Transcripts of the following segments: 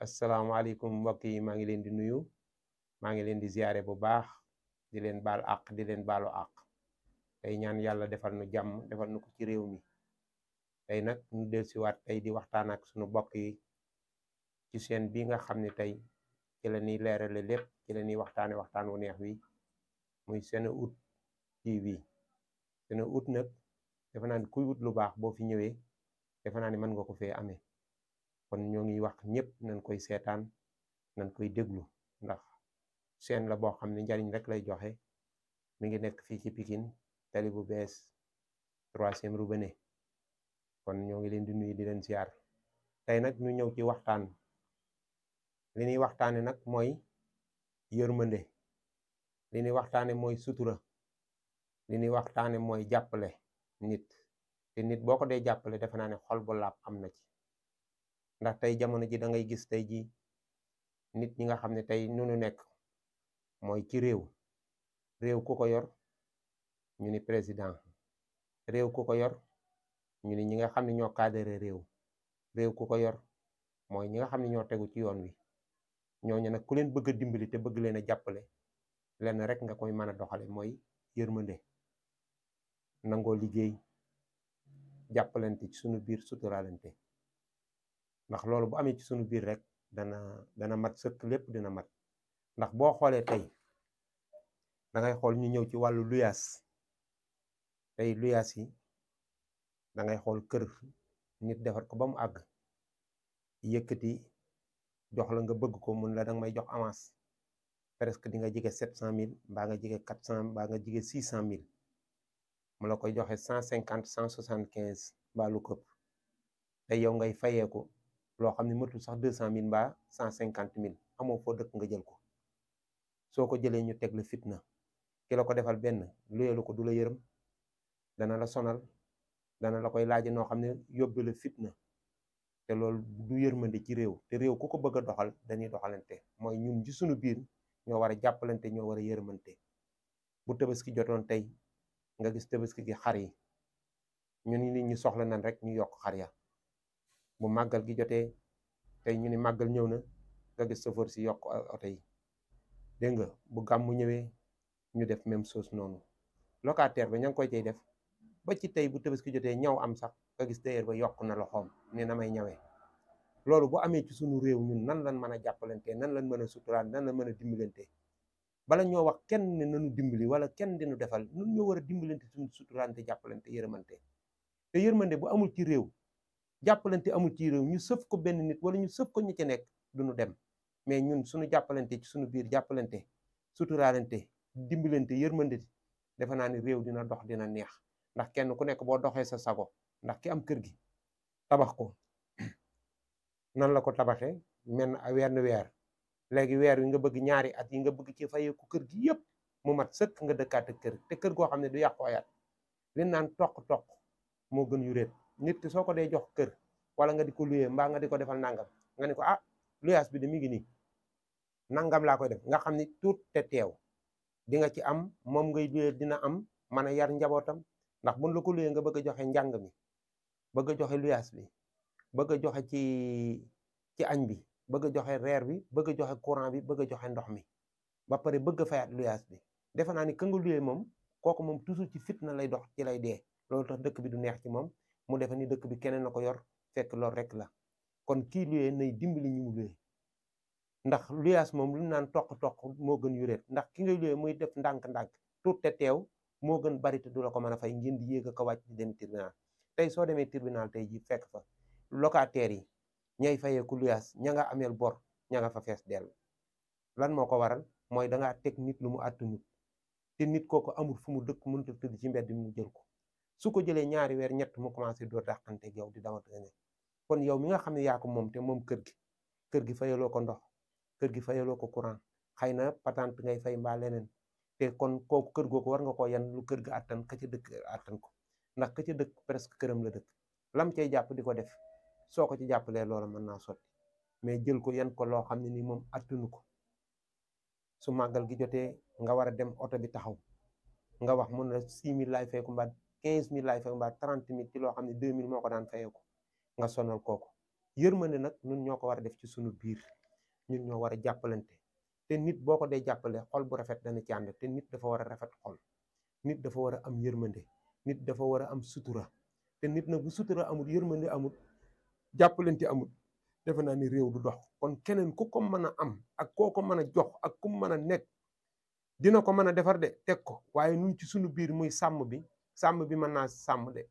Asalaamaaleykum mbokk yi, maa ngi leen di nuyu, maa ngi leen di ziare bu baax, di leen baal àq, di leen baalu àq. Tey ñaan yàlla defal nu jàmm, defal nu ko ci réew mi. Tey nag ñu dellusiwaat tey di waxtaan ak sunu mbokk yi ci seen bi nga xam ne tey ci la ñuy leerale lépp, ci la ñuy waxtaane waxtaan wu neex wi, muy Senewood TV. Senewood nag defe naa ni kuy wut lu baax boo fi ñëwee defe naa ni mën nga ko fee amee. kon ñoo ngi wax ñëpp nañ koy seetaan, nañ koy déglu, ndax seen la boo xam ne njariñ rek lay joxe. mi ngi nekk fii ci Pikine tali bu bees 3e Robinet. kon ñoo ngi leen di nuyu di leen ziar. tey nag ñu ñëw ci waxtaan. li ñuy waxtaane nag mooy yërmande, li ñuy waxtaane mooy sutura, li ñuy waxtaane mooy jàppale nit. te nit boo ko dee jàppale defe naa ne xol bu laab am na ci. ndax tey jamono ji da ngay gis tey ji nit ñi nga xam ne tey nu nekk mooy ci réew ku ko yor ñu ni président, réew ku ko yor ñu ni ñi nga xam ne ñoo cadré réew ku ko yor mooy ñi nga xam ne ñoo tegu ci yoon wi. ñooñu nag ku leen bëgg a dimbali te bëgg leen a jàppale lenn rek nga koy mën a doxale mooy yërmande, nangoo liggéey, jàppalante ci sunu biir, suturaalante. ndax loolu bu amee ci sunu biir rek dana mat sëkk, lépp dina mat. ndax boo xoolee tey da ngay xool ñu ñëw ci wàllu luyaas. tey luyaas yi da ngay xool kër nit defar ko ba mu àgg, yëkkati jox la nga bëgg ko, mun la danga may jox avance, presque di nga jege 700 000 mbaa nga jege 400 mbaa nga jege 600 000, mu la koy joxe 150 175 mbaa lu këpp. tey yow ngay fayeeku loo xam ne matul sax 200 000 mbaa 150 000, amoo foo dëkk nga jël ko. soo ko jëlee ñu teg la fitna. ki la ko defal benn luyeelu ko du la yërëm, dana la sonal, dana la koy laaje noo xam ne yóbbu la fitna. te loolu du yërmande ci réew. te réew ku ko bëgg a doxal dañuy doxalante. mooy ñun ci sunu biir ñoo war a jàppalante, ñoo war a yërmante. bu tabaski jotoon tey nga gis tabaski gi xar yi ñu ni nit ñi soxla nan rek ñu yokk xar ya. bu màggal gi jotee tey ñu ni màggal ñëw na nga gis chauffeur si yokk oto yi. dégg nga bu gàmmu ñëwee ñu def même chose noonu. locataire ba ña ngi koy cay def ba ci tey bu tabaski jotee ñaw am sax nga gis tailleur ba yokk na loxoom ne na may ñawee. loolu bu amee ci sunu réew ñun nan lan mën a jàppalante, nan lan mën a suturaan, nan lan mën a dimbalante. bala ñoo wax kenn ne nanu dimbali wala kenn dinu defal, nun ñoo war a dimbalante, suñu suturante, jàppalante, yërmante. te yërmande bu amul ci réew, jàppalante amul ci réew, ñu sëf ko benn nit wala ñu sëf ko ñi ci nekk duñu dem. mais ñun suñu jàppalante ci suñu biir, jàppalante, suturaalante, dimbalante, yërmande, defe naa ni réew dina dox, dina neex. ndax kenn ku nekk boo doxee sa sago, ndax ki am kër gi tabax ko nan la ko tabaxee wenn weer, léegi weer wi nga bëgg ñaari at yi nga bëgg ci fayeeku kër gi yëpp mu mat sëkk, nga dëkkaat ak kër, te kër goo xam ne du yàqu ayat. li naan toq-toq moo gën yu réet. nit ki soo ko dee jox kër wala nga di ko luyee mbaa nga di ko defal nangam, nga ni ko luyaas bi de mi ngi nii, nangam laa koy def, nga xam ni tuut te teew di nga ci am, moom ngay luyee dina am, mën a yar njabootam. ndax buñ la ko luyee nga bëgg a joxe njàng mi, bëgg a joxe luyaas bi, bëgg a joxe ci añ bi, bëgg a joxe reer bi, bëgg a joxe courant bi, bëgg a joxe ndox mi, ba pare bëgg a fayaat luyaas bi. defe naa ni ka nga luyee moom, kooku moom toujours ci fitna lay dox, ci lay dee. loolu tax dëkk bi du neex ci moom, mu defe ni dëkk bi keneen na ko yor, fekk loolu rek la. kon kii luyee nay dimbali ñu mu luyee. ndax luyaas moom lu naan toq-toq moo gën yuréet. ndax ki ngay luyee muy def ndànk-ndànk tuut te teew moo gën bari te du la ko mën a fay, ngeen di yéeg a ko wàcc di dem tribunal. tey soo demee tribunal tey ji fekk fa locataires yi ñay fayeeku luyaas, ña nga ameel bor, ña nga fa fees dell. lan moo ko waral? mooy dangaa teg nit lu mu àttanut, te nit kooku amul fu mu dëkk, mënut a tëdd ci mbedd mu jël ko. su ko jëlee ñaari weer ñett mu commencé door dàqante ak yow di dawat nga. kon yow mi nga xam ne yaa ko moom te moom kër gi fayaloo ko ndox, kër gi fayaloo ko courant, xëy na patente ngay fay mbaa leneen. te kon kooku kër googu war nga koo yan lu kër ga àttan, ka ca dëkk àttan ko. ndax ka ca dëkk presque këram la dëkk, lam cay jàpp di ko def, soo ko ci jàppalee loola mën naa sotti. mais jël ko yan ko loo xam ne ni moom attanu ko. su màggal gi jotee nga war a dem, oto bi taxaw, nga wax mun la 6 000 laay fay ko mbaa 15 000 laay fay ko mbaa 30 000 ci loo xam ne 2 000 moo ko daan fayee ko, nga sonal kooku. yërmande nag ñun ñoo ko war a def ci sunu biir, ñun ñoo war a jàppalante. te nit boo ko dee jàppale xol bu rafet dana ci ànd, te nit dafa war a rafet xol, nit dafa war a am yërmande, nit dafa war a am sutura. te nit nag bu sutura amul, yërmande amul, jàppalante amul, defe naa ni réew du dox. kon keneen ku ko mën a am ak koo ko mën a jox ak ku mën a nekk dina ko mën a defar de teg ko, waaye ñun ci sunu biir muy sàmm bi mën naa sàmm de,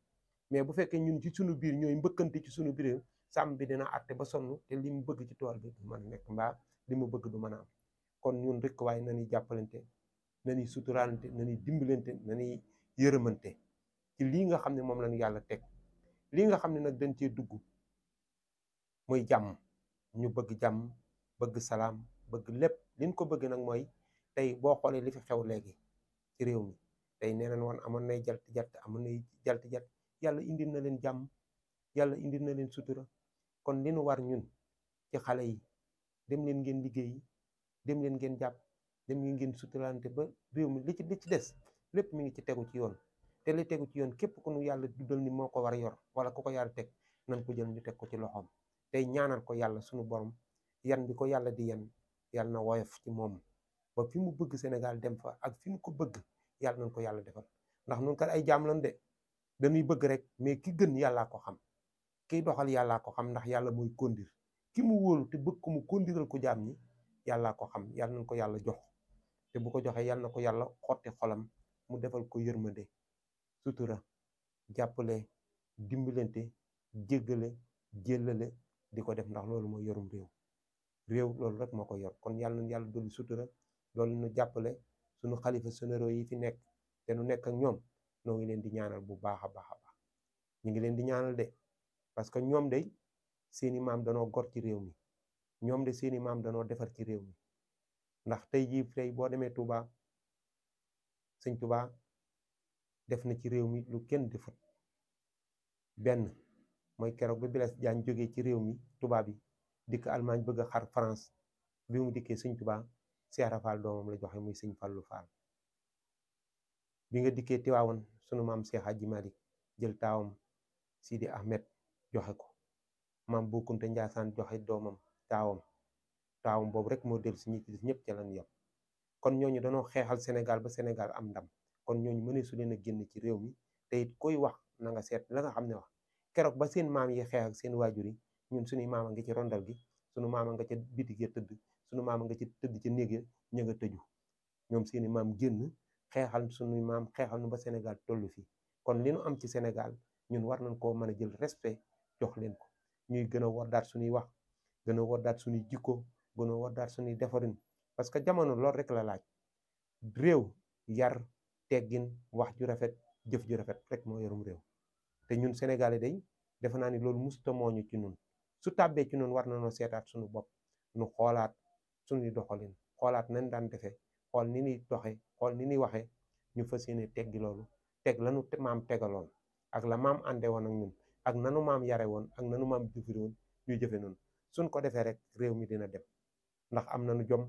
mais bu fekkee ñun ci sunu biir ñooy mbëkkante ci sunu biir, sàmm bi dina àtte ba sonn te li mu bëgg ci tool bi du mën a nekk, mbaa li mu bëgg du mën a am. kon ñun rek waaye nañuy jàppalante, nañuy suturaalante, nañuy dimbalante, nañuy yërëmante ci lii nga xam ne moom lañu yàlla teg. lii nga xam ne nag dañ cee dugg muy jàmm, ñu bëgg jàmm, bëgg salaam, bëgg lépp. liñ ko bëgg nag mooy tey boo xoolee li fi xew léegi ci réew mi, tey nee nañ woon amoon nay jalti-jalt, amoon nay jalti-jalt, yàlla indil na leen jàmm, yàlla indil na leen sutura. kon li nu war ñun ci xale yi, dem leen ngeen liggéey, dem leen ngeen jàpp, dem leen ngeen suturalante ba réew mi li ci des lépp mi ngi ci tegu ci yoon. te li tegu ci yoon képp ku nu yàlla duddal ni moo ko war a yor wala ku ko yàlla teg, nan ko jël ñu teg ko ci loxoom, tey ñaanal ko yàlla sunu borom yan bi ko yàlla di yan yàlla na woyof ci moom ba fi mu bëgg Sénégal dem fa, ak fi mu ko bëgg yàlla nañ ko yàlla defal. ndax nun kat ay jaam lan de, dañuy bëgg rek, mais ki gën yàllaa ko xam, kiy doxal yàllaa ko xam, ndax yàlla mooy kondir ki mu wóolu te bëgg ko mu kondiral ko jaam ñi, yàllaa ko xam. yàlla nañ ko yàlla jox, te bu ko joxee yàlla na ko yàlla xotti xolam, mu defal ko yërmande, sutura, jàppale, dimbalante, jéggale, jéllale, di ko def, ndax loolu mooy yorum réew loolu rek moo ko yor. kon yàlla nañ yàlla dolli sutura, loolu nu jàppale suñu xalifa généraux yi fi nekk te nu nekk ak ñoom, noo ngi leen di ñaanal bu baax a baax a baax. ñu ngi leen di ñaanal de, parce que ñoom de seeni maam danoo gor ci réew mi, ñoom de seeni maam danoo defar ci réew mi. ndax tey jii tey boo demee Touba, sëñ Touba def na ci réew mi lu kenn defut. benn mooy keroog ba Blaise Diagne jógee ci réew mi Touba bi dikk Allemagne bëgg a xar France, bi mu dikkee sëñ Touba Cheikh Rafal doomam la joxe muy sëñ Fallou Fall. bi nga dikkee Tiwaawoon sunu maam Cheikh Hadji Malick jël taawam Sidi Ahmed joxe ko, maam Bou Kounta Ndiassane joxe doomam taawam boobu rek moo del si ñi ci des ñëpp ca lan yem. kon ñooñu dañoo xeexal Sénégal ba Sénégal am ndam, kon ñooñu mënee su leen a génn ci réew mi. te it koy wax na nga seet la nga xam ne wax keroog ba seen maam yi xeex ak seen waajur yi, ñun suñuy maama nga ci rondal gi, sunu maama nga ca bitig ya tëdd, sunu maama nga ci tëdd ca néeg ya ña nga tëju. ñoom seeni maam génn xeexal sunuy maam, xeexal nu ba Sénégal toll fii. kon li nu am ci Sénégal ñun war nañ koo mën a jël respect jox leen ko, ñuy gën a wardaat suñuy wax, gën a wardaat suñuy jikko, gën a wardaat suñuy defarin, parce que jamono loolu rek la laaj. réew yar, teggin, wax ju rafet, jëf ju rafet rek moo yorum réew. te ñun Sénégalais day defe naa ni loolu musuta mooñu ci ñun. su tàbbee ci ñun war na noo seetaat suñu bopp, nu xoolaat suñuy doxalin, xoolaat nañ daan defee, xool ni ñuy doxee, xool ni ñuy waxee, ñu fas yéene teggi loolu, teg lanu maam tegaloon ak la maam ànde woon ak ñun, ak nanu maam yare woon, ak nanu maam jëfiri woon, ñu jëfe noonu. suñ ko defee rek réew mi dina dem, ndax am nañu jom,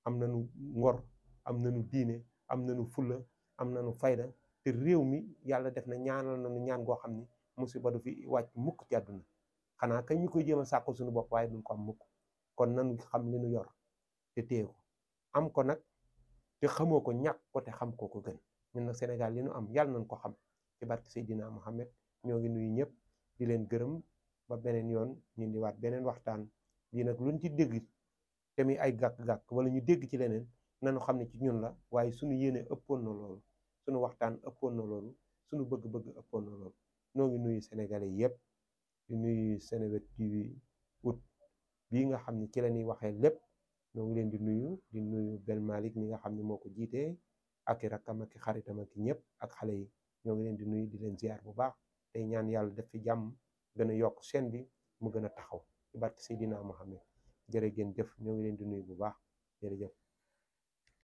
am nañu ngor, am nañu diine, am nañu fulla, am nañu fayda. te réew mi yàlla def na ñaanal nañu ñaan goo xam ni musiba du fi wàcc mukk ci àdduna, xanaa kañ ñu koy jéem a sàkku suñu bopp, waaye duñ ko am mukk. kon nañu xam li nu yor te téye ko, am ko nag te xamoo ko, ñàkk ko te xam ko ko gën. ñun nag Sénégal li nu am yàlla nañ ko xam ci barke Seydina Mohamed. ñoo ngi nuyu ñëpp di leen gërëm ba beneen yoon ñu indiwaat beneen waxtaan. lii nag luñ ci dégg te muy ay gàkk-gàkk wala ñu dégg ci leneen, nañu xam ne ci ñun la, waaye suñu yéene ëppoon na loolu, suñu waxtaan ëppoon na loolu, suñu bëgg-bëgg ëppoon na loolu. noo ngi nuyu sénégalais yëpp di nuyu Seneweb TV août bii nga xam ne ci la ñuy waxee lépp. ñoo ngi leen di nuyu Bel Malick mi nga xam ne moo ko jiitee, ak i rakkam ak i xaritam ak i ñëpp ak xale yi. ñoo ngi leen di nuyu di leen ziar bu baax, tey ñaan yàlla def fi jàmm, gën a yokk chaîne bi mu gën a taxaw ci barke Seydina Mohamed. jërë ngeen jëf, ñoo ngi leen di nuyu bu baax, jërëjëf.